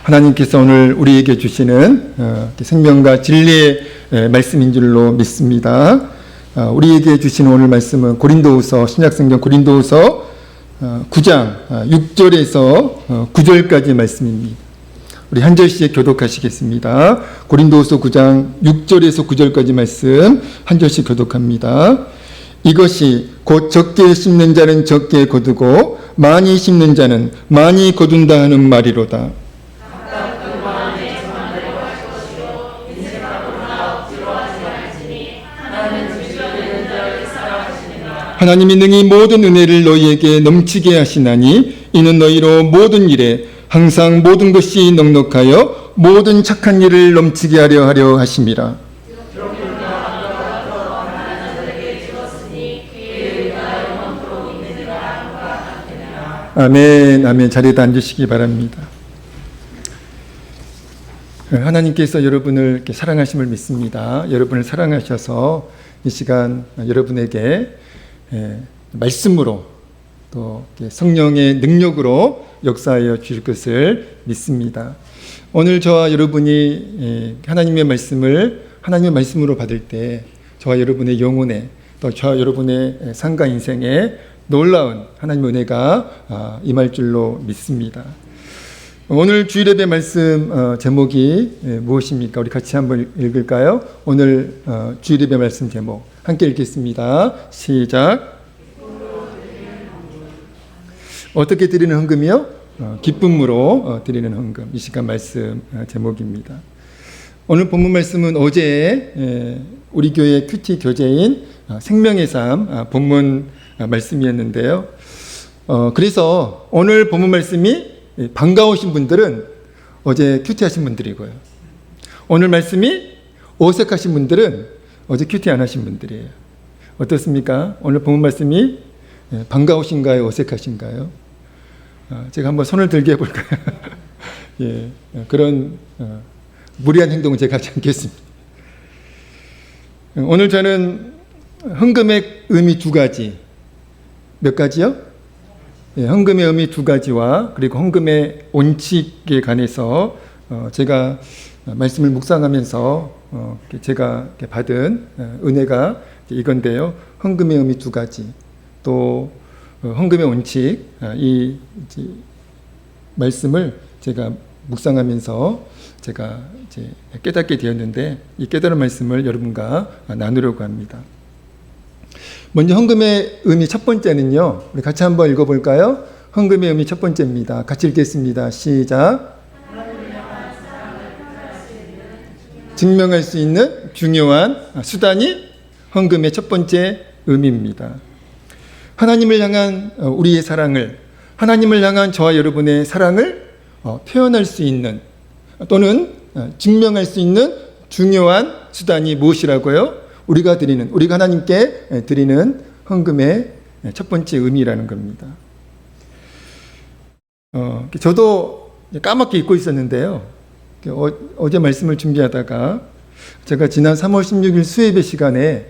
하나님께서 오늘 우리에게 주시는 생명과 진리의 말씀인 줄로 믿습니다. 우리에게 주시는 오늘 말씀은 고린도후서, 신약성경 고린도후서 9장 6절에서 9절까지 말씀입니다. 우리 한 절씩 교독하시겠습니다. 고린도후서 9장 6절에서 9절까지 말씀 한 절씩 교독합니다. 이것이 곧 적게 심는 자는 적게 거두고 많이 심는 자는 많이 거둔다 하는 말이로다. 하나님이 능히 모든 은혜를 너희에게 넘치게 하시나니 이는 너희로 모든 일에 항상 모든 것이 넉넉하여 모든 착한 일을 넘치게 하려 하심이라. 아멘, 아멘. 자리에 앉으시기 바랍니다. 하나님께서 여러분을 이렇게 사랑하심을 믿습니다. 여러분을 사랑하셔서 이 시간 여러분에게 말씀으로 또 성령의 능력으로 역사하여 주실 것을 믿습니다. 오늘 저와 여러분이 하나님의 말씀으로 받을 때 저와 여러분의 영혼에 또 저와 여러분의 삶과 인생에 놀라운 하나님의 은혜가 임할 줄로 믿습니다. 오늘 주일예배 말씀 제목이 무엇입니까? 우리 같이 한번 읽을까요? 오늘 주일예배 말씀 제목 함께 읽겠습니다. 시작. 어떻게 드리는 헌금이요? 기쁨으로 드리는 헌금. 이 시간 말씀 제목입니다. 오늘 본문 말씀은 어제 우리 교회 큐티 교재인 생명의 삶 본문 말씀이었는데요. 그래서 오늘 본문 말씀이 반가우신 분들은 어제 큐티 하신 분들이고요. 오늘 말씀이 어색하신 분들은 어제 큐티 안 하신 분들이에요. 어떻습니까? 오늘 본문 말씀이 반가우신가요? 어색하신가요? 제가 한번 손을 들게 해볼까요? 예, 그런 무리한 행동은 제가 하지 않겠습니다. 오늘 저는 헌금의 의미 두 가지. 몇 가지요? 예, 헌금의 의미 두 가지와 그리고 헌금의 원칙에 관해서 제가 말씀을 묵상하면서 제가 받은 은혜가 이건데요. 헌금의 의미 두 가지, 또 헌금의 원칙, 이 말씀을 제가 묵상하면서 제가 이제 깨닫게 되었는데 이 깨달은 말씀을 여러분과 나누려고 합니다. 먼저 헌금의 의미 첫 번째는요. 우리 같이 한번 읽어볼까요? 헌금의 의미 첫 번째입니다. 같이 읽겠습니다. 시작. 증명할 수 있는 중요한 수단이 헌금의 첫 번째 의미입니다. 하나님을 향한 우리의 사랑을, 하나님을 향한 저와 여러분의 사랑을 표현할 수 있는 또는 증명할 수 있는 중요한 수단이 무엇이라고요? 우리가 하나님께 드리는 헌금의 첫 번째 의미라는 겁니다. 저도 까맣게 잊고 있었는데요. 어제 말씀을 준비하다가 제가 지난 3월 16일 수예배 시간에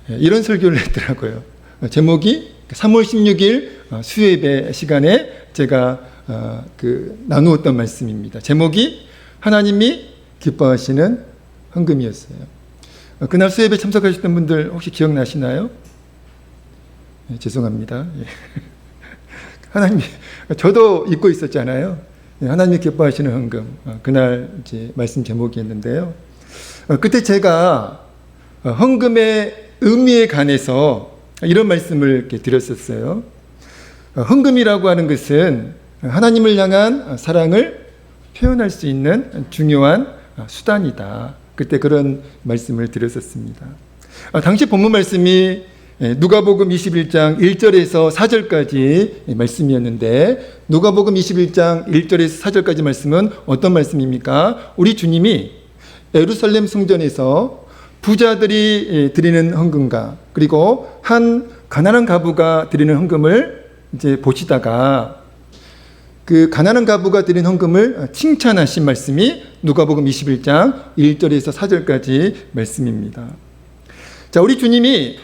이런 설교를 했더라고요. 제목이 3월 16일 수예배 시간에 제가 나누었던 말씀입니다. 제목이 하나님이 기뻐하시는 헌금이었어요. 그날 수예배 참석하셨던 분들 혹시 기억나시나요? 네, 죄송합니다. 예. 하나님, 저도 잊고 있었잖아요. 하나님이 기뻐하시는 헌금. 그날 이제 말씀 제목이었는데요. 그때 제가 헌금의 의미에 관해서 이런 말씀을 이렇게 드렸었어요. 헌금이라고 하는 것은 하나님을 향한 사랑을 표현할 수 있는 중요한 수단이다. 그때 그런 말씀을 드렸었습니다. 당시 본문 말씀이 누가복음 21장 1절에서 4절까지 말씀이었는데 누가복음 21장 1절에서 4절까지 말씀은 어떤 말씀입니까? 우리 주님이 예루살렘 성전에서 부자들이 드리는 헌금과 그리고 한 가난한 과부가 드리는 헌금을 이제 보시다가 그 가난한 과부가 드린 헌금을 칭찬하신 말씀이 누가복음 21장 1절에서 4절까지 말씀입니다. 자, 우리 주님이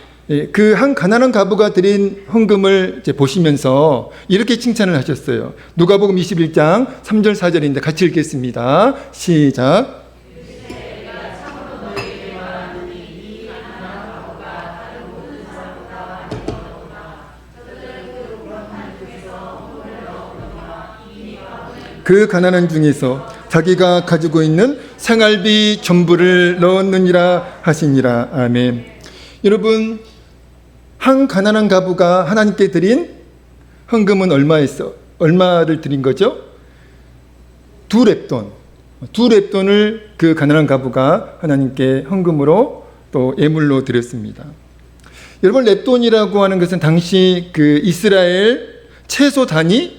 그 한 가난한 과부가 드린 헌금을 이제 보시면서 이렇게 칭찬을 하셨어요. 누가복음 21장 3절 4절인데 같이 읽겠습니다. 시작. 그 가난한 중에서 자기가 가지고 있는 생활비 전부를 넣었느니라 하시니라. 아멘. 여러분, 한 가난한 과부가 하나님께 드린 헌금은 얼마를 드린 거죠? 2렙돈. 2렙돈을 그 가난한 과부가 하나님께 헌금으로 또 예물로 드렸습니다. 여러분, 렙돈이라고 하는 것은 당시 그 이스라엘 채소 단위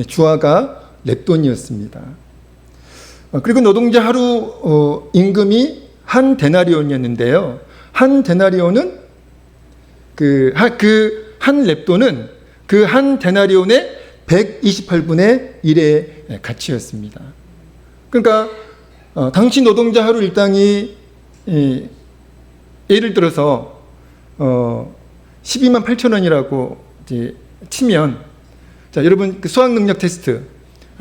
주화가 렙돈이었습니다. 그리고 노동자 하루 임금이 한 데나리온이었는데요. 한 데나리온은 그 한 렙돈은 그 한 데나리온의 128분의 1의 가치였습니다. 그러니까 당시 노동자 하루 일당이 예를 들어서 12만 8천 원이라고 이제 치면, 자, 여러분 그 수학 능력 테스트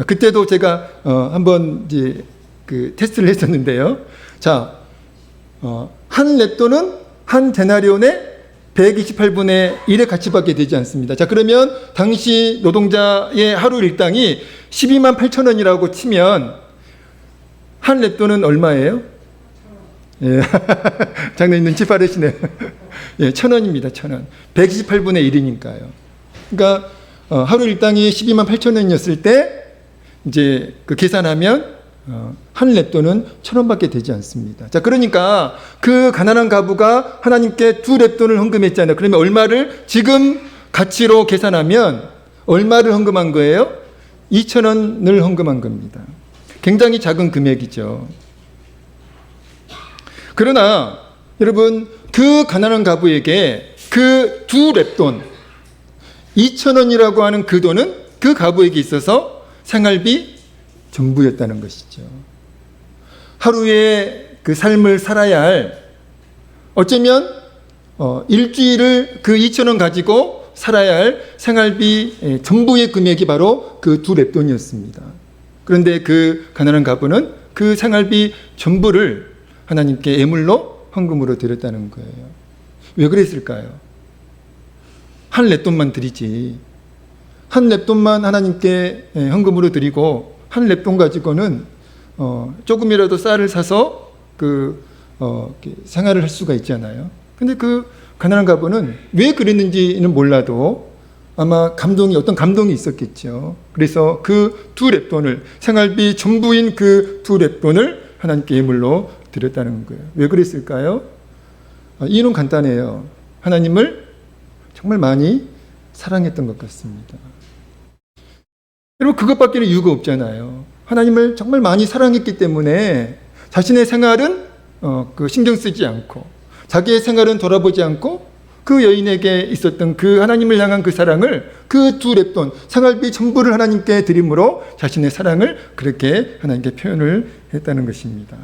그때도 제가 한번 이제 그 테스트를 했었는데요. 자, 한 렙돈은 한 데나리온의 128분의 1의 가치밖에 되지 않습니다. 자, 그러면 당시 노동자의 하루 일당이 12만 8천 원이라고 치면 한 렙돈은 얼마예요? 예. 장로님 눈치 빠르시네요. 예, 1,000원입니다. 1,000원. 128분의 1이니까요. 그러니까 하루 일당이 12만 8천 원이었을 때 이제 그 계산하면 한 렙돈은 1,000원밖에 되지 않습니다. 자, 그러니까 그 가난한 과부가 하나님께 2렙돈을 헌금했잖아요. 그러면 얼마를 지금 가치로 계산하면 얼마를 헌금한 거예요? 2,000원을 헌금한 겁니다. 굉장히 작은 금액이죠. 그러나 여러분, 그 가난한 과부에게 그 2렙돈 2,000원이라고 하는 그 돈은 그 과부에게 있어서 생활비 전부였다는 것이죠. 하루에 그 삶을 살아야 할, 어쩌면 일주일을 그 2,000원 가지고 살아야 할 생활비 전부의 금액이 바로 그 2렙돈이었습니다. 그런데 그 가난한 과부는 그 생활비 전부를 하나님께 예물로 헌금으로 드렸다는 거예요. 왜 그랬을까요? 한 렙돈만 드리지, 한 렙돈만 하나님께 헌금으로 드리고 한 렙돈 가지고는 조금이라도 쌀을 사서 생활을 할 수가 있잖아요. 근데 그 가난한 과부는 왜 그랬는지는 몰라도 아마 어떤 감동이 있었겠죠. 그래서 그 2렙돈을, 생활비 전부인 그 2렙돈을 하나님께 예물로 드렸다는 거예요. 왜 그랬을까요? 이유는 간단해요. 하나님을 정말 많이 사랑했던 것 같습니다. 여러분, 그것밖에 이유가 없잖아요. 하나님을 정말 많이 사랑했기 때문에 자신의 생활은 신경 쓰지 않고, 자기의 생활은 돌아보지 않고, 그 여인에게 있었던 그 하나님을 향한 그 사랑을, 그 2렙돈 생활비 전부를 하나님께 드림으로 자신의 사랑을 그렇게 하나님께 표현을 했다는 것입니다.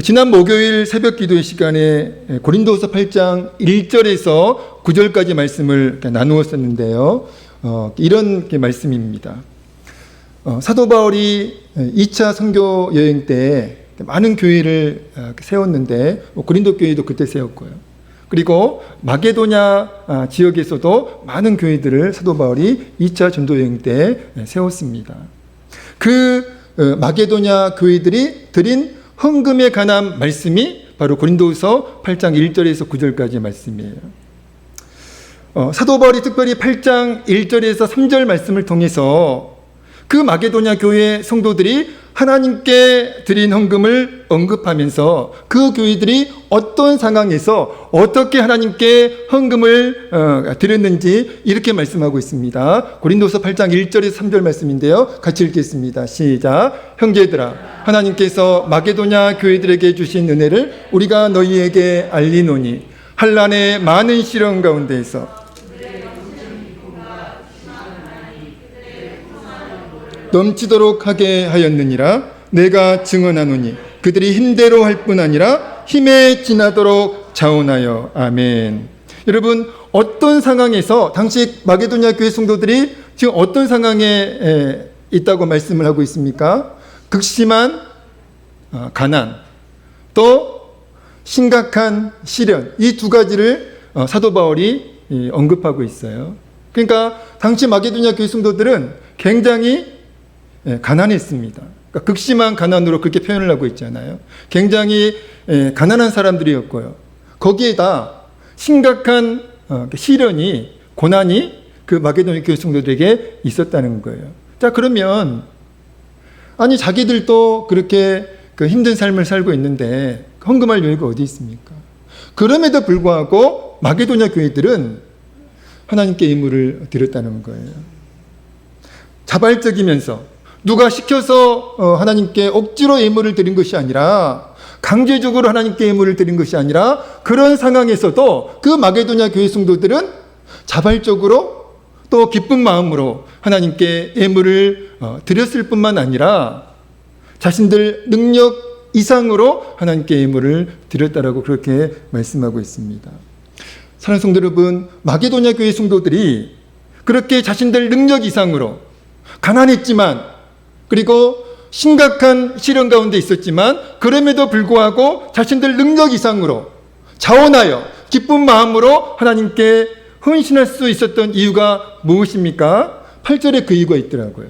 지난 목요일 새벽 기도의 시간에 고린도서 8장 1절에서 9절까지 말씀을 나누었었는데요. 이런 말씀입니다. 사도 바울이 2차 선교 여행 때 많은 교회를 세웠는데, 고린도 교회도 그때 세웠고요. 그리고 마게도냐 지역에서도 많은 교회들을 사도 바울이 2차 전도 여행 때 세웠습니다. 그 마게도냐 교회들이 드린 헌금에 관한 말씀이 바로 고린도서 8장 1절에서 9절까지의 말씀이에요. 사도 바울이 특별히 8장 1절에서 3절 말씀을 통해서 그 마게도냐 교회 성도들이 하나님께 드린 헌금을 언급하면서 그 교회들이 어떤 상황에서 어떻게 하나님께 헌금을 드렸는지 이렇게 말씀하고 있습니다. 고린도서 8장 1절에서 3절 말씀인데요. 같이 읽겠습니다. 시작. 형제들아, 하나님께서 마게도냐 교회들에게 주신 은혜를 우리가 너희에게 알리노니 한란의 많은 시련 가운데에서 넘치도록 하게 하였느니라. 내가 증언하노니 그들이 힘대로 할 뿐 아니라 힘에 지나도록 자원하여. 아멘. 여러분, 어떤 상황에서 당시 마게도냐 교회 성도들이 지금 어떤 상황에 있다고 말씀을 하고 있습니까? 극심한 가난, 또 심각한 시련, 이 두 가지를 사도 바울이 언급하고 있어요. 그러니까 당시 마게도냐 교회 성도들은 굉장히 가난했습니다. 그러니까 극심한 가난으로 그렇게 표현을 하고 있잖아요. 굉장히 가난한 사람들이었고요. 거기에다 심각한 시련이, 고난이 그 마게도냐 교회 성도들에게 있었다는 거예요. 자, 그러면 아니 자기들도 그렇게 그 힘든 삶을 살고 있는데 헌금할 여유가 어디 있습니까? 그럼에도 불구하고 마게도냐 교회들은 하나님께 예물을 드렸다는 거예요. 자발적이면서 누가 시켜서 하나님께 억지로 예물을 드린 것이 아니라, 강제적으로 하나님께 예물을 드린 것이 아니라, 그런 상황에서도 그 마게도냐 교회 성도들은 자발적으로 또 기쁜 마음으로 하나님께 예물을 드렸을 뿐만 아니라 자신들 능력 이상으로 하나님께 예물을 드렸다라고 그렇게 말씀하고 있습니다. 사랑하는 성도 여러분, 마게도냐 교회 성도들이 그렇게 자신들 능력 이상으로 가난했지만, 그리고 심각한 시련 가운데 있었지만, 그럼에도 불구하고 자신들 능력 이상으로 자원하여 기쁜 마음으로 하나님께 헌신할 수 있었던 이유가 무엇입니까? 8절에 그 이유가 있더라고요.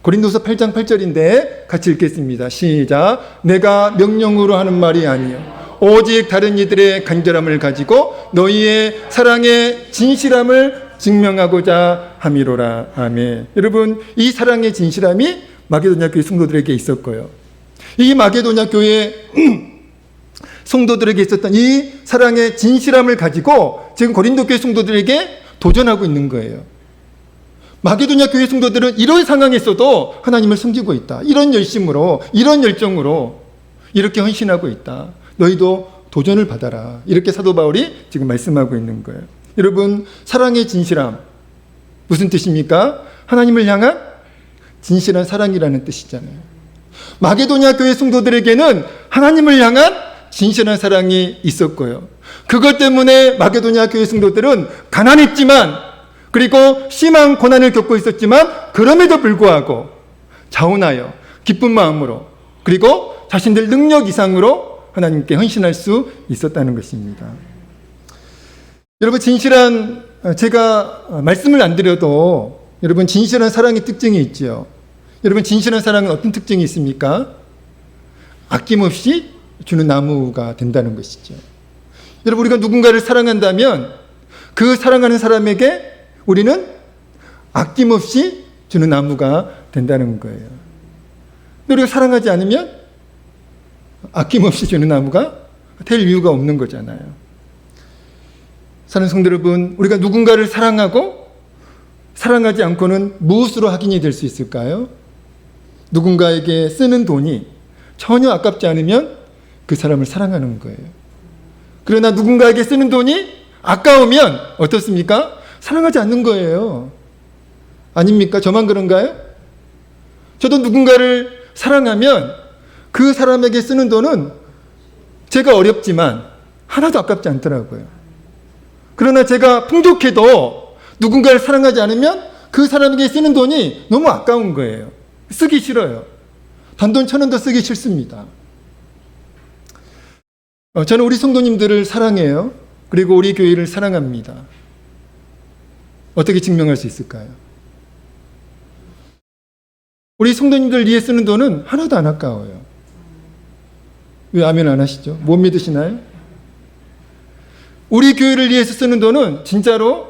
고린도서 8장 8절인데 같이 읽겠습니다. 시작. 내가 명령으로 하는 말이 아니요 오직 다른 이들의 간절함을 가지고 너희의 사랑의 진실함을 증명하고자 함이로라. 아멘. 여러분, 이 사랑의 진실함이 마게도냐 교회 성도들에게 있었고요. 이 마게도냐 교회 성도들에게 있었던 이 사랑의 진실함을 가지고 지금 고린도 교회 성도들에게 도전하고 있는 거예요. 마게도냐 교회 성도들은 이런 상황에서도 하나님을 섬기고 있다. 이런 열심으로, 이런 열정으로 이렇게 헌신하고 있다. 너희도 도전을 받아라. 이렇게 사도 바울이 지금 말씀하고 있는 거예요. 여러분, 사랑의 진실함 무슨 뜻입니까? 하나님을 향한 진실한 사랑이라는 뜻이잖아요. 마게도냐 교회 성도들에게는 하나님을 향한 진실한 사랑이 있었고요. 그것 때문에 마게도냐 교회 성도들은 가난했지만, 그리고 심한 고난을 겪고 있었지만, 그럼에도 불구하고 자원하여 기쁜 마음으로, 그리고 자신들 능력 이상으로 하나님께 헌신할 수 있었다는 것입니다. 여러분, 제가 말씀을 안 드려도 여러분 진실한 사랑의 특징이 있죠. 여러분, 진실한 사랑은 어떤 특징이 있습니까? 아낌없이 주는 나무가 된다는 것이죠. 여러분, 우리가 누군가를 사랑한다면 그 사랑하는 사람에게 우리는 아낌없이 주는 나무가 된다는 거예요. 근데 우리가 사랑하지 않으면 아낌없이 주는 나무가 될 이유가 없는 거잖아요. 사랑하는 성도 여러분, 우리가 누군가를 사랑하고 사랑하지 않고는 무엇으로 확인이 될 수 있을까요? 누군가에게 쓰는 돈이 전혀 아깝지 않으면 그 사람을 사랑하는 거예요. 그러나 누군가에게 쓰는 돈이 아까우면 어떻습니까? 사랑하지 않는 거예요. 아닙니까? 저만 그런가요? 저도 누군가를 사랑하면 그 사람에게 쓰는 돈은 제가 어렵지만 하나도 아깝지 않더라고요. 그러나 제가 풍족해도 누군가를 사랑하지 않으면 그 사람에게 쓰는 돈이 너무 아까운 거예요. 쓰기 싫어요. 단돈 1,000원도 쓰기 싫습니다. 저는 우리 성도님들을 사랑해요. 그리고 우리 교회를 사랑합니다. 어떻게 증명할 수 있을까요? 우리 성도님들 위해 쓰는 돈은 하나도 안 아까워요. 왜 아멘 안 하시죠? 못 믿으시나요? 우리 교회를 위해서 쓰는 돈은 진짜로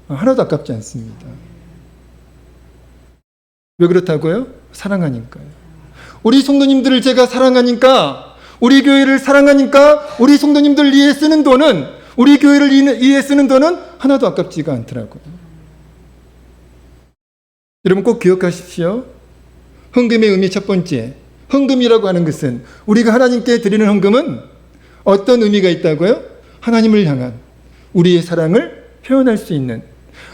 하나도 아깝지 않습니다. 왜 그렇다고요? 사랑하니까요. 우리 성도님들을 제가 사랑하니까, 우리 교회를 사랑하니까 우리 성도님들 위해 쓰는 돈은, 우리 교회를 위해 쓰는 돈은 하나도 아깝지가 않더라고요. 여러분 꼭 기억하십시오. 헌금의 의미 첫 번째, 헌금이라고 하는 것은, 우리가 하나님께 드리는 헌금은 어떤 의미가 있다고요? 하나님을 향한 우리의 사랑을 표현할 수 있는,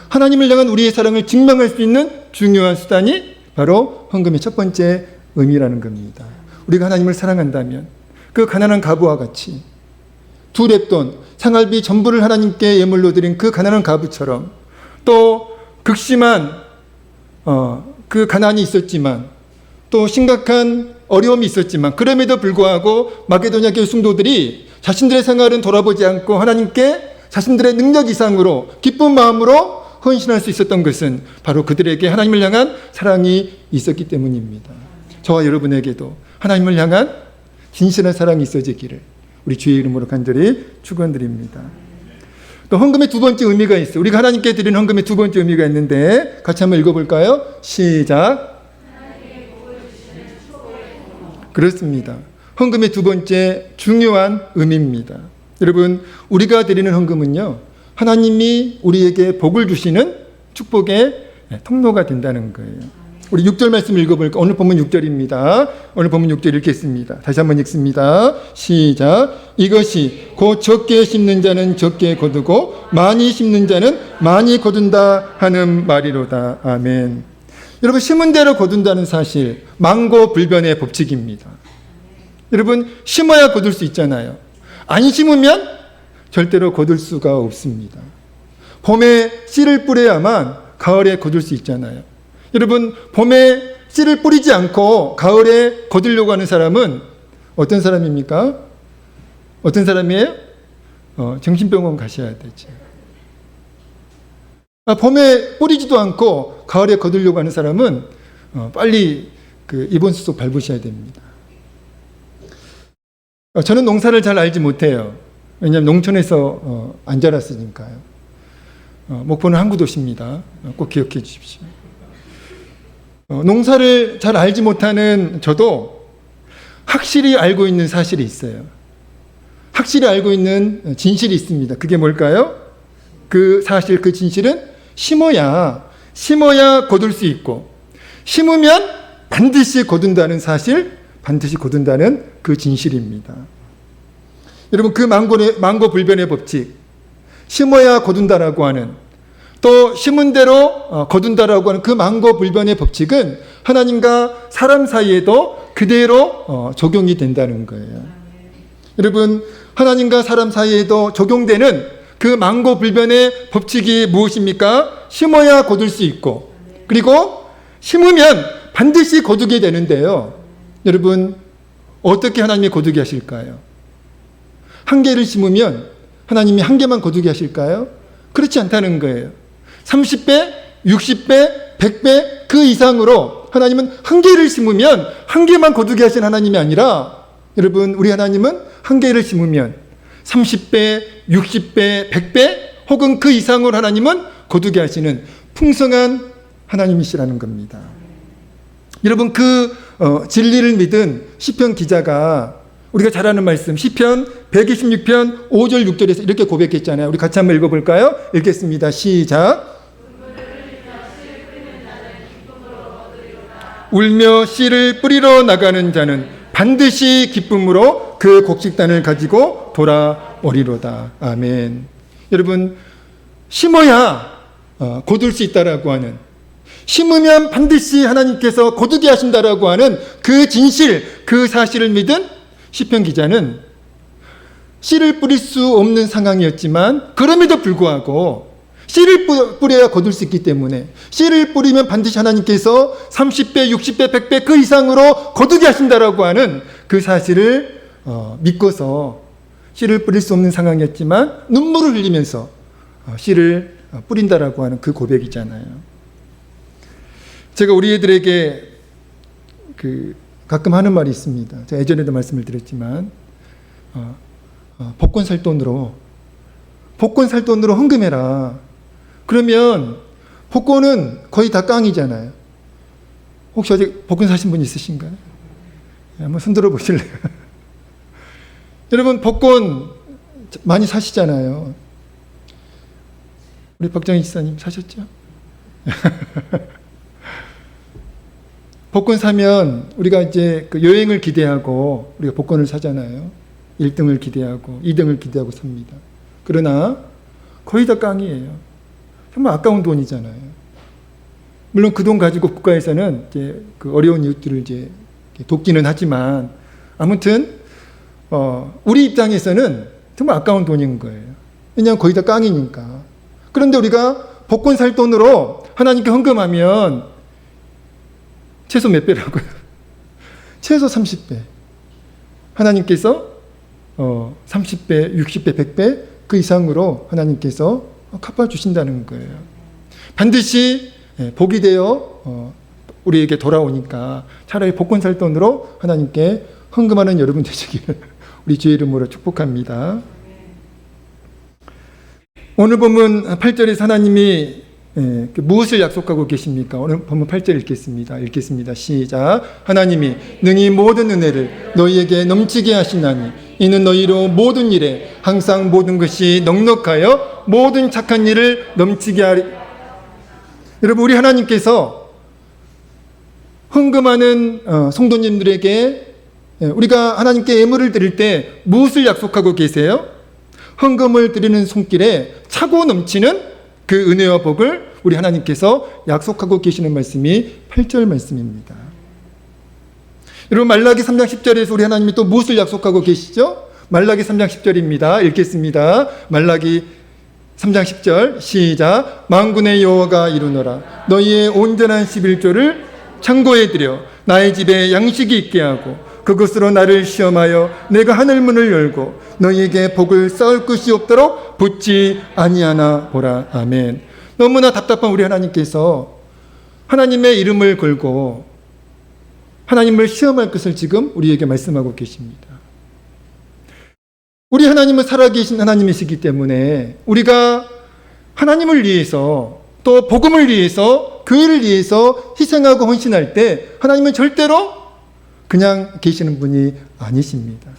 하나님을 향한 우리의 사랑을 증명할 수 있는 중요한 수단이 바로 헌금의 첫 번째 의미라는 겁니다. 우리가 하나님을 사랑한다면 그 가난한 과부와 같이 두 렙돈, 생활비 전부를 하나님께 예물로 드린 그 가난한 과부처럼 또 극심한 그 가난이 있었지만 또 심각한 어려움이 있었지만 그럼에도 불구하고 마게도냐 교회 성도들이 자신들의 생활은 돌아보지 않고 하나님께 자신들의 능력 이상으로 기쁜 마음으로 헌신할 수 있었던 것은 바로 그들에게 하나님을 향한 사랑이 있었기 때문입니다. 저와 여러분에게도 하나님을 향한 진실한 사랑이 있어지기를 우리 주의 이름으로 간절히 축원드립니다. 또 헌금의 두 번째 의미가 있어요. 우리가 하나님께 드리는 헌금의 두 번째 의미가 있는데 같이 한번 읽어볼까요? 시작. 그렇습니다. 헌금의 두 번째 중요한 의미입니다. 여러분, 우리가 드리는 헌금은요, 하나님이 우리에게 복을 주시는 축복의 통로가 된다는 거예요. 우리 6절 말씀 읽어볼까요? 오늘 본문 6절입니다. 오늘 본문 6절 읽겠습니다. 다시 한번 읽습니다. 시작. 이것이 곧 적게 심는 자는 적게 거두고 많이 심는 자는 많이 거둔다 하는 말이로다. 아멘. 여러분, 심은 대로 거둔다는 사실, 만고불변의 법칙입니다. 여러분, 심어야 거둘 수 있잖아요. 안 심으면 절대로 거둘 수가 없습니다. 봄에 씨를 뿌려야만 가을에 거둘 수 있잖아요. 여러분, 봄에 씨를 뿌리지 않고 가을에 거두려고 하는 사람은 어떤 사람입니까? 어떤 사람이에요? 정신병원 가셔야 되죠. 봄에 뿌리지도 않고 가을에 거두려고 하는 사람은 빨리 그 입원 수속 밟으셔야 됩니다. 저는 농사를 잘 알지 못해요. 왜냐하면 농촌에서 안 자랐으니까요. 목포는 항구 도시입니다. 꼭 기억해 주십시오. 농사를 잘 알지 못하는 저도 확실히 알고 있는 사실이 있어요. 확실히 알고 있는 진실이 있습니다. 그게 뭘까요? 그 사실, 그 진실은 심어야 거둘 수 있고, 심으면 반드시 거둔다는 사실, 반드시 거둔다는 그 진실입니다. 여러분, 그 만고불변의 법칙, 심어야 거둔다라고 하는, 또 심은 대로 거둔다라고 하는 그 만고불변의 법칙은 하나님과 사람 사이에도 그대로 적용이 된다는 거예요. 여러분, 하나님과 사람 사이에도 적용되는 그 만고불변의 법칙이 무엇입니까? 심어야 거둘 수 있고, 그리고 심으면 반드시 거두게 되는데요. 여러분, 어떻게 하나님이 거두게 하실까요? 한 개를 심으면 하나님이 한 개만 거두게 하실까요? 그렇지 않다는 거예요. 30배, 60배, 100배 그 이상으로 하나님은 한 개를 심으면 한 개만 거두게 하신 하나님이 아니라, 여러분, 우리 하나님은 한 개를 심으면 30배, 60배, 100배 혹은 그 이상으로 하나님은 거두게 하시는 풍성한 하나님이시라는 겁니다. 여러분, 그 진리를 믿은 시편 기자가 우리가 잘 아는 말씀, 시편 126편 5절 6절에서 이렇게 고백했잖아요. 우리 같이 한번 읽어볼까요? 읽겠습니다. 시작. 울며 씨를 뿌리러 나가는 자는 반드시 기쁨으로 그 곡식단을 가지고 돌아오리로다. 아멘. 여러분, 심어야 거둘 수 있다라고 하는, 심으면 반드시 하나님께서 거두게 하신다라고 하는 그 진실, 그 사실을 믿은 시편 기자는 씨를 뿌릴 수 없는 상황이었지만 그럼에도 불구하고 씨를 뿌려야 거둘 수 있기 때문에 씨를 뿌리면 반드시 하나님께서 30배, 60배, 100배 그 이상으로 거두게 하신다라고 하는 그 사실을 믿고서 씨를 뿌릴 수 없는 상황이었지만 눈물을 흘리면서 씨를 뿌린다라고 하는 그 고백이잖아요. 제가 우리 애들에게 가끔 하는 말이 있습니다. 제가 예전에도 말씀을 드렸지만 복권 살 돈으로 헌금해라. 그러면 복권은 거의 다 깡이잖아요. 혹시 아직 복권 사신 분 있으신가요? 한번 손들어 보실래요? 여러분, 복권 많이 사시잖아요. 우리 박정희 지사님 사셨죠? 복권 사면 우리가 이제 그 여행을 기대하고 우리가 복권을 사잖아요. 1등을 기대하고 2등을 기대하고 삽니다. 그러나 거의 다 깡이에요. 정말 아까운 돈이잖아요. 물론 그 돈 가지고 국가에서는 이제 그 어려운 이웃들을 이제 돕기는 하지만 아무튼 우리 입장에서는 정말 아까운 돈인 거예요. 왜냐하면 거의 다 깡이니까. 그런데 우리가 복권 살 돈으로 하나님께 헌금하면 최소 몇 배라고요? 최소 30배. 하나님께서 30배, 60배, 100배 그 이상으로 하나님께서 갚아주신다는 거예요. 반드시 복이 되어 우리에게 돌아오니까 차라리 복권 살 돈으로 하나님께 헌금하는 여러분 되시기를 우리 주의 이름으로 축복합니다. 오늘 본문 8절에서 하나님이 무엇을 약속하고 계십니까? 오늘 본문 8절 읽겠습니다. 시작. 하나님이 능히 모든 은혜를 너희에게 넘치게 하시나니 이는 너희로 모든 일에 항상 모든 것이 넉넉하여 모든 착한 일을 넘치게 하리. 여러분, 우리 하나님께서 헌금하는 성도님들에게 우리가 하나님께 예물을 드릴 때 무엇을 약속하고 계세요? 헌금을 드리는 손길에 차고 넘치는 그 은혜와 복을 우리 하나님께서 약속하고 계시는 말씀이 8절 말씀입니다. 여러분, 말라기 3장 10절에서 우리 하나님이 또 무엇을 약속하고 계시죠? 말라기 3장 10절입니다. 읽겠습니다. 말라기 3장 10절 시작. 만군의 여호와가 이루노라. 너희의 온전한 11조를 창고에 들여 나의 집에 양식이 있게 하고 그것으로 나를 시험하여 내가 하늘문을 열고 너희에게 복을 쌓을 것이 없도록 붙지 아니하나 보라. 아멘. 너무나 답답한 우리 하나님께서 하나님의 이름을 걸고 하나님을 시험할 것을 지금 우리에게 말씀하고 계십니다. 우리 하나님은 살아계신 하나님이시기 때문에 우리가 하나님을 위해서 또 복음을 위해서 교회를 위해서 희생하고 헌신할 때 하나님은 절대로 그냥 계시는 분이 아니십니다.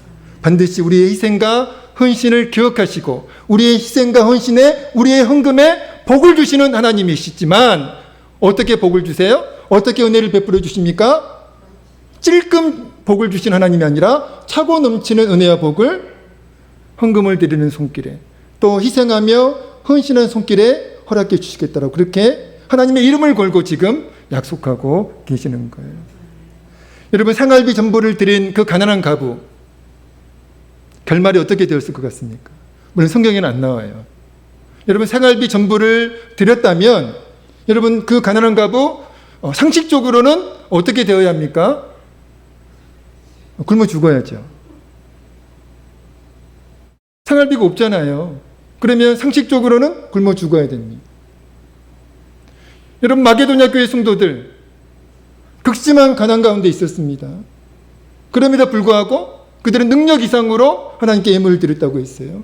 반드시 우리의 희생과 헌신을 기억하시고 우리의 희생과 헌신에 우리의 헌금에 복을 주시는 하나님이시지만 어떻게 복을 주세요? 어떻게 은혜를 베풀어 주십니까? 찔끔 복을 주신 하나님이 아니라 차고 넘치는 은혜와 복을 헌금을 드리는 손길에 또 희생하며 헌신한 손길에 허락해 주시겠다라고 그렇게 하나님의 이름을 걸고 지금 약속하고 계시는 거예요. 여러분, 생활비 전부를 드린 그 가난한 가부 결말이 어떻게 되었을 것 같습니까? 물론 성경에는 안 나와요. 여러분, 생활비 전부를 드렸다면 여러분 그 가난한 가부 상식적으로는 어떻게 되어야 합니까? 굶어 죽어야죠. 생활비가 없잖아요. 그러면 상식적으로는 굶어 죽어야 됩니다. 여러분, 마게도냐 교회 성도들 극심한 가난 가운데 있었습니다. 그럼에도 불구하고 그들은 능력 이상으로 하나님께 예물을 드렸다고 했어요.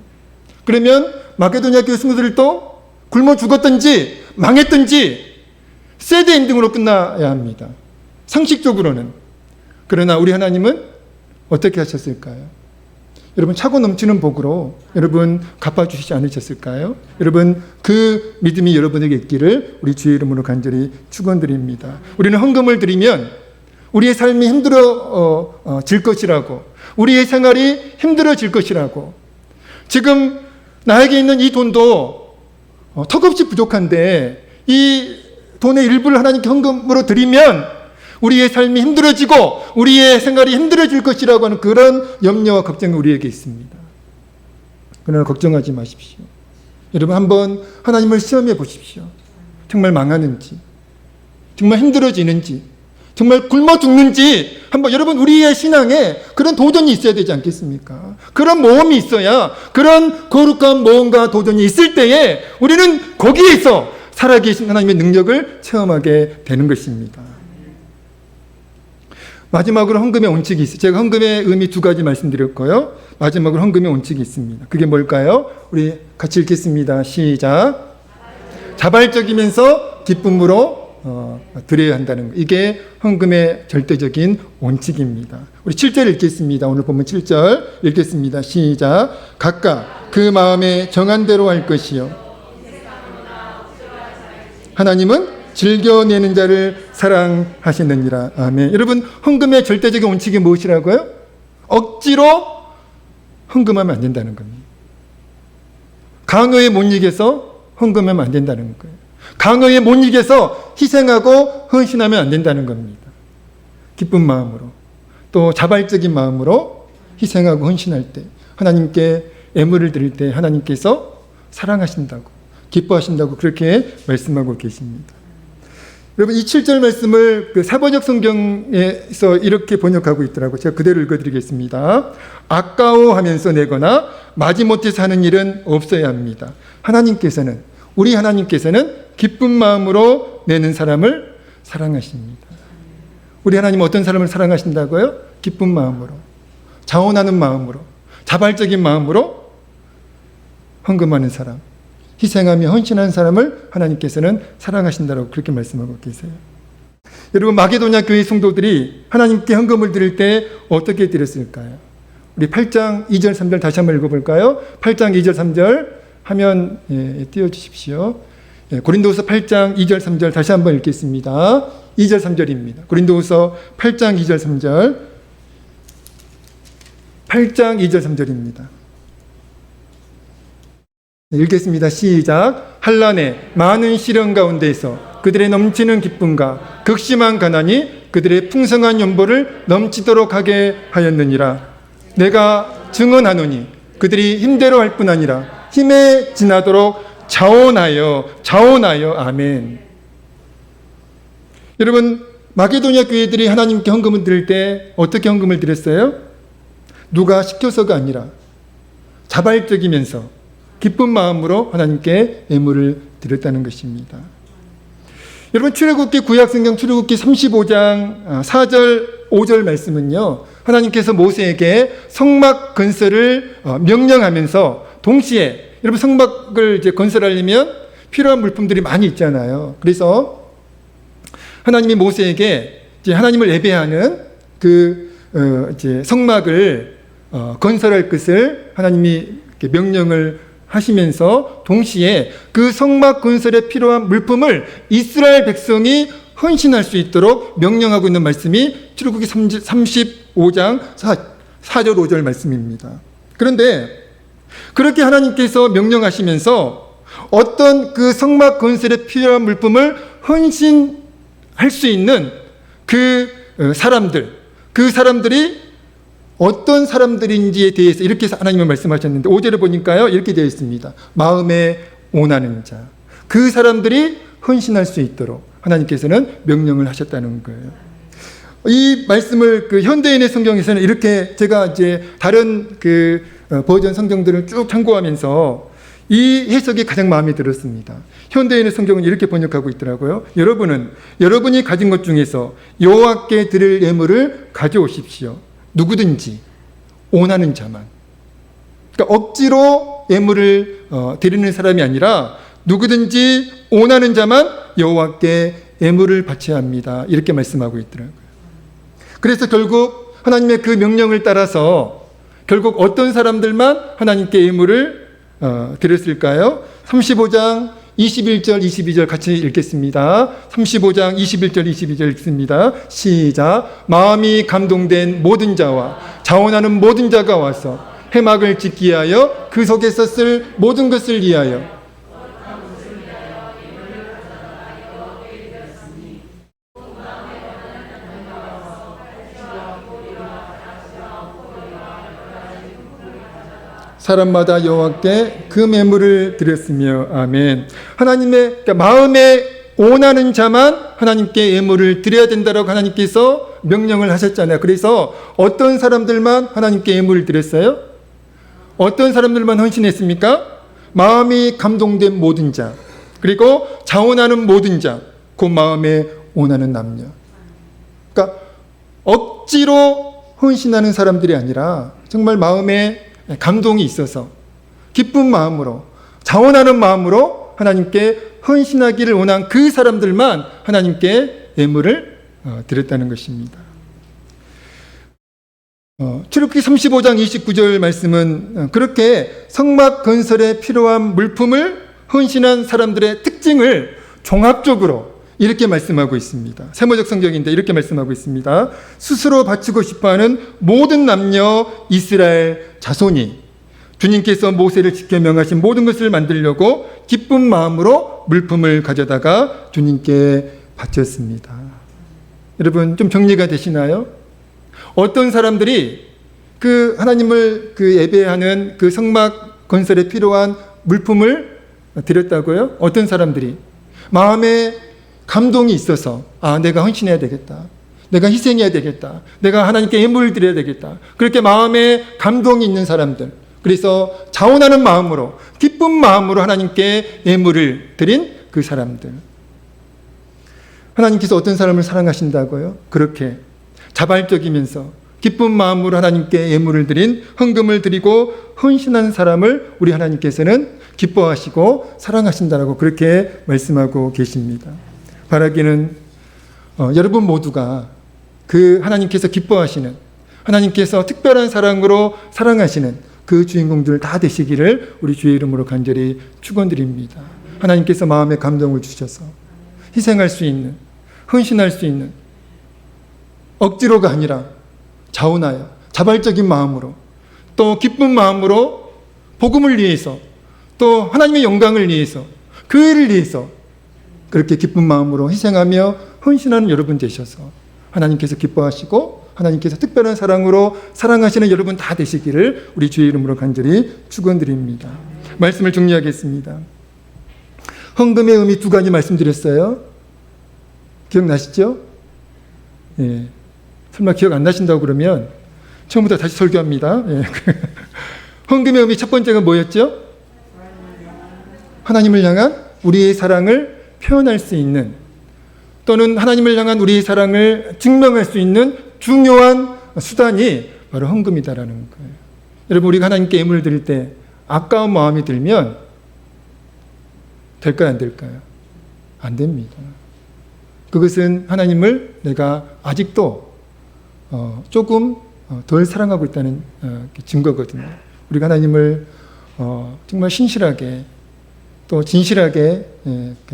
그러면 마게도냐 교회 성도들도 굶어 죽었든지 망했든지 새드 엔딩으로 끝나야 합니다. 상식적으로는. 그러나 우리 하나님은 어떻게 하셨을까요? 여러분, 차고 넘치는 복으로 여러분 갚아주시지 않으셨을까요? 여러분, 그 믿음이 여러분에게 있기를 우리 주의 이름으로 간절히 축원드립니다. 우리는 헌금을 드리면 우리의 삶이 힘들어질 것이라고, 우리의 생활이 힘들어질 것이라고, 지금 나에게 있는 이 돈도 턱없이 부족한데 이 돈의 일부를 하나님께 헌금으로 드리면 우리의 삶이 힘들어지고 우리의 생활이 힘들어질 것이라고 하는 그런 염려와 걱정이 우리에게 있습니다. 그러나 걱정하지 마십시오. 여러분, 한번 하나님을 시험해 보십시오. 정말 망하는지, 정말 힘들어지는지, 정말 굶어 죽는지 한번 여러분, 우리의 신앙에 그런 도전이 있어야 되지 않겠습니까? 그런 모험이 있어야, 그런 거룩한 모험과 도전이 있을 때에 우리는 거기에서 살아계신 하나님의 능력을 체험하게 되는 것입니다. 마지막으로 헌금의 원칙이 있어요. 제가 헌금의 의미 두 가지 말씀드렸고요. 마지막으로 헌금의 원칙이 있습니다. 그게 뭘까요? 우리 같이 읽겠습니다. 시작. 자발적이면서 기쁨으로 드려야 한다는 거. 이게 헌금의 절대적인 원칙입니다. 우리 7절 읽겠습니다. 오늘 보면 7절 읽겠습니다. 시작. 각각 그 마음에 정한 대로 할 것이요. 하나님은 즐겨내는 자를 사랑하시느니라. 아멘. 여러분, 헌금의 절대적인 원칙이 무엇이라고요? 억지로 헌금하면 안 된다는 겁니다. 강요에 못 이겨서 헌금하면 안 된다는 거예요. 강요에 못 이겨서 희생하고 헌신하면 안 된다는 겁니다. 기쁜 마음으로 또 자발적인 마음으로 희생하고 헌신할 때 하나님께 예물을 드릴 때 하나님께서 사랑하신다고, 기뻐하신다고 그렇게 말씀하고 계십니다. 여러분, 이 7절 말씀을 그 사번역 성경에서 이렇게 번역하고 있더라고요. 제가 그대로 읽어드리겠습니다. 아까워하면서 내거나 마지못해서 하는 일은 없어야 합니다. 하나님께서는, 우리 하나님께서는 기쁜 마음으로 내는 사람을 사랑하십니다. 우리 하나님은 어떤 사람을 사랑하신다고요? 기쁜 마음으로, 자원하는 마음으로, 자발적인 마음으로 헌금하는 사람, 희생하며 헌신하는 사람을 하나님께서는 사랑하신다고 그렇게 말씀하고 계세요. 여러분, 마게도냐 교회 성도들이 하나님께 헌금을 드릴 때 어떻게 드렸을까요? 우리 8장 2절 3절 다시 한번 읽어볼까요? 8장 2절 3절 화면 띄워주십시오. 고린도후서 8장 2절 3절 다시 한번 읽겠습니다. 2절 3절입니다. 고린도후서 8장 2절 3절, 8장 2절 3절입니다. 읽겠습니다. 시작. 한란의 많은 시련 가운데에서 그들의 넘치는 기쁨과 극심한 가난이 그들의 풍성한 연보를 넘치도록 하게 하였느니라. 내가 증언하노니 그들이 힘대로 할 뿐 아니라 힘에 지나도록 자원하여 아멘. 여러분, 마게도냐 교회들이 하나님께 헌금을 드릴 때 어떻게 헌금을 드렸어요? 누가 시켜서가 아니라 자발적이면서 기쁜 마음으로 하나님께 예물을 드렸다는 것입니다. 여러분, 출애굽기 구약성경 출애굽기 35장 4절 5절 말씀은요, 하나님께서 모세에게 성막 건설을 명령하면서 동시에, 여러분, 성막을 이제 건설하려면 필요한 물품들이 많이 있잖아요. 그래서 하나님이 모세에게 이제 하나님을 예배하는 이제 성막을 건설할 것을 하나님이 명령을 하시면서 동시에 그 성막 건설에 필요한 물품을 이스라엘 백성이 헌신할 수 있도록 명령하고 있는 말씀이 출애굽기 35장 4절 5절 말씀입니다. 그런데 그렇게 하나님께서 명령하시면서 어떤 그 성막 건설에 필요한 물품을 헌신할 수 있는 그 사람들이 어떤 사람들인지에 대해서 이렇게 하나님은 말씀하셨는데 5절을 보니까요, 이렇게 되어 있습니다. 마음에 원하는 자, 그 사람들이 헌신할 수 있도록 하나님께서는 명령을 하셨다는 거예요. 이 말씀을 그 현대인의 성경에서는 이렇게, 제가 이제 다른 버전 성경들을 쭉 참고하면서 이 해석이 가장 마음에 들었습니다. 현대인의 성경은 이렇게 번역하고 있더라고요. 여러분이 가진 것 중에서 여호와께 드릴 예물을 가져오십시오. 누구든지 원하는 자만. 그러니까 억지로 예물을 드리는 사람이 아니라 누구든지 원하는 자만 여호와께 예물을 바쳐야 합니다. 이렇게 말씀하고 있더라고요. 그래서 결국 하나님의 그 명령을 따라서 결국 어떤 사람들만 하나님께 예물을 드렸을까요? 35장 21절 22절 같이 읽겠습니다. 35장 21절 22절 읽습니다. 시작. 마음이 감동된 모든 자와 자원하는 모든 자가 와서 회막을 짓기 위하여 그 속에서 쓸 모든 것을 위하여 사람마다 여호와께 그 매물을 드렸으며 아멘. 하나님의, 그러니까 마음에 원하는 자만 하나님께 예물을 드려야 된다라고 하나님께서 명령을 하셨잖아요. 그래서 어떤 사람들만 하나님께 예물을 드렸어요? 어떤 사람들만 헌신했습니까? 마음이 감동된 모든 자, 그리고 자원하는 모든 자, 그 마음에 원하는 남녀. 그러니까 억지로 헌신하는 사람들이 아니라 정말 마음에 감동이 있어서 기쁜 마음으로, 자원하는 마음으로 하나님께 헌신하기를 원한 그 사람들만 하나님께 예물을 드렸다는 것입니다. 출애굽기 35장 29절 말씀은 그렇게 성막 건설에 필요한 물품을 헌신한 사람들의 특징을 종합적으로 이렇게 말씀하고 있습니다. 세모적 성경인데 이렇게 말씀하고 있습니다. 스스로 바치고 싶어하는 모든 남녀 이스라엘 자손이 주님께서 모세를 지켜 명하신 모든 것을 만들려고 기쁜 마음으로 물품을 가져다가 주님께 바쳤습니다. 여러분, 좀 정리가 되시나요? 어떤 사람들이 그 하나님을 그 예배하는 그 성막 건설에 필요한 물품을 드렸다고요? 어떤 사람들이 마음에 감동이 있어서 내가 헌신해야 되겠다. 내가 희생해야 되겠다. 내가 하나님께 예물을 드려야 되겠다. 그렇게 마음에 감동이 있는 사람들. 그래서 자원하는 마음으로 기쁜 마음으로 하나님께 예물을 드린 그 사람들. 하나님께서 어떤 사람을 사랑하신다고요? 그렇게 자발적이면서 기쁜 마음으로 하나님께 예물을 드린 헌금을 드리고 헌신한 사람을 우리 하나님께서는 기뻐하시고 사랑하신다라고 그렇게 말씀하고 계십니다. 바라기는 여러분 모두가 그 하나님께서 기뻐하시는, 하나님께서 특별한 사랑으로 사랑하시는 그 주인공들 다 되시기를 우리 주의 이름으로 간절히 축원드립니다. 하나님께서 마음에 감동을 주셔서 희생할 수 있는, 헌신할 수 있는, 억지로가 아니라 자원하여 자발적인 마음으로 또 기쁜 마음으로 복음을 위해서 또 하나님의 영광을 위해서 그 일을 위해서 그렇게 기쁜 마음으로 희생하며 헌신하는 여러분 되셔서 하나님께서 기뻐하시고 하나님께서 특별한 사랑으로 사랑하시는 여러분 다 되시기를 우리 주의 이름으로 간절히 축원드립니다. 말씀을 정리하겠습니다. 헌금의 의미 두 가지 말씀드렸어요. 기억나시죠? 예. 설마 기억 안 나신다고 그러면 처음부터 다시 설교합니다. 예. 헌금의 의미 첫 번째가 뭐였죠? 하나님을 향한 우리의 사랑을 표현할 수 있는 또는 하나님을 향한 우리의 사랑을 증명할 수 있는 중요한 수단이 바로 헌금이다라는 거예요. 여러분, 우리가 하나님께 예물을 드릴 때 아까운 마음이 들면 될까요? 안 될까요? 안 됩니다. 그것은 하나님을 내가 아직도 조금 덜 사랑하고 있다는 증거거든요. 우리가 하나님을 정말 신실하게 또 진실하게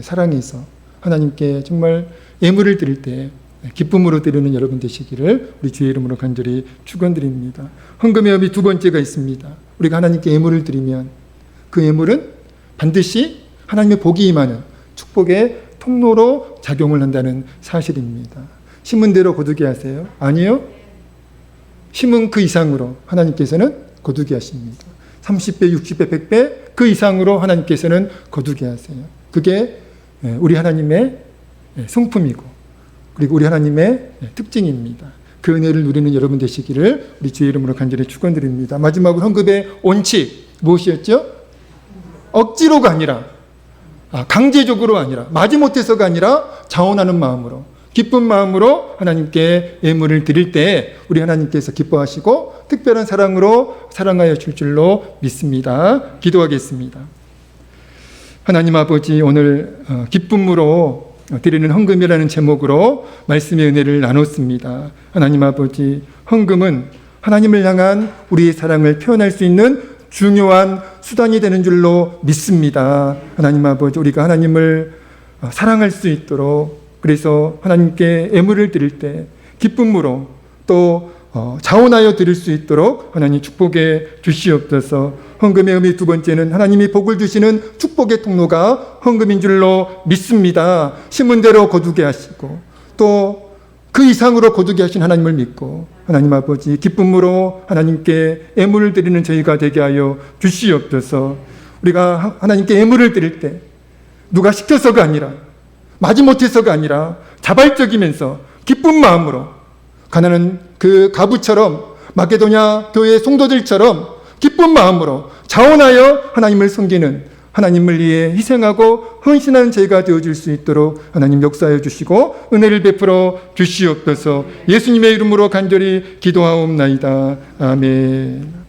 사랑해서 하나님께 정말 예물을 드릴 때 기쁨으로 드리는 여러분 되시기를 우리 주의 이름으로 간절히 축원드립니다. 헌금의 의미 두 번째가 있습니다. 우리가 하나님께 예물을 드리면 그 예물은 반드시 하나님의 복이 임하는 축복의 통로로 작용을 한다는 사실입니다. 심은 대로 거두게 하세요? 아니요. 심은 그 이상으로 하나님께서는 거두게 하십니다. 30배, 60배, 100배 그 이상으로 하나님께서는 거두게 하세요. 그게 우리 하나님의 성품이고 그리고 우리 하나님의 특징입니다. 그 은혜를 누리는 여러분 되시기를 우리 주의 이름으로 간절히 축원드립니다. 마지막으로 헌금의 원칙 무엇이었죠? 억지로가 아니라 강제적으로 아니라 마지못해서가 아니라 자원하는 마음으로 기쁜 마음으로 하나님께 예물을 드릴 때 우리 하나님께서 기뻐하시고 특별한 사랑으로 사랑하여 줄 줄로 믿습니다. 기도하겠습니다. 하나님 아버지, 오늘 기쁨으로 드리는 헌금이라는 제목으로 말씀의 은혜를 나눴습니다. 하나님 아버지, 헌금은 하나님을 향한 우리의 사랑을 표현할 수 있는 중요한 수단이 되는 줄로 믿습니다. 하나님 아버지, 우리가 하나님을 사랑할 수 있도록 그래서 하나님께 예물을 드릴 때 기쁨으로 또 자원하여 드릴 수 있도록 하나님 축복해 주시옵소서. 헌금의 의미 두 번째는 하나님이 복을 주시는 축복의 통로가 헌금인 줄로 믿습니다. 심은 대로 거두게 하시고 또 그 이상으로 거두게 하신 하나님을 믿고 하나님 아버지 기쁨으로 하나님께 예물을 드리는 저희가 되게 하여 주시옵소서. 우리가 하나님께 예물을 드릴 때 누가 시켜서가 아니라 마지못해서가 아니라 자발적이면서 기쁜 마음으로 가난한 그 가부처럼 마게도냐 교회 성도들처럼 기쁜 마음으로 자원하여 하나님을 섬기는 하나님을 위해 희생하고 헌신하는 저희가 되어줄 수 있도록 하나님 역사해 주시고 은혜를 베풀어 주시옵소서. 예수님의 이름으로 간절히 기도하옵나이다. 아멘.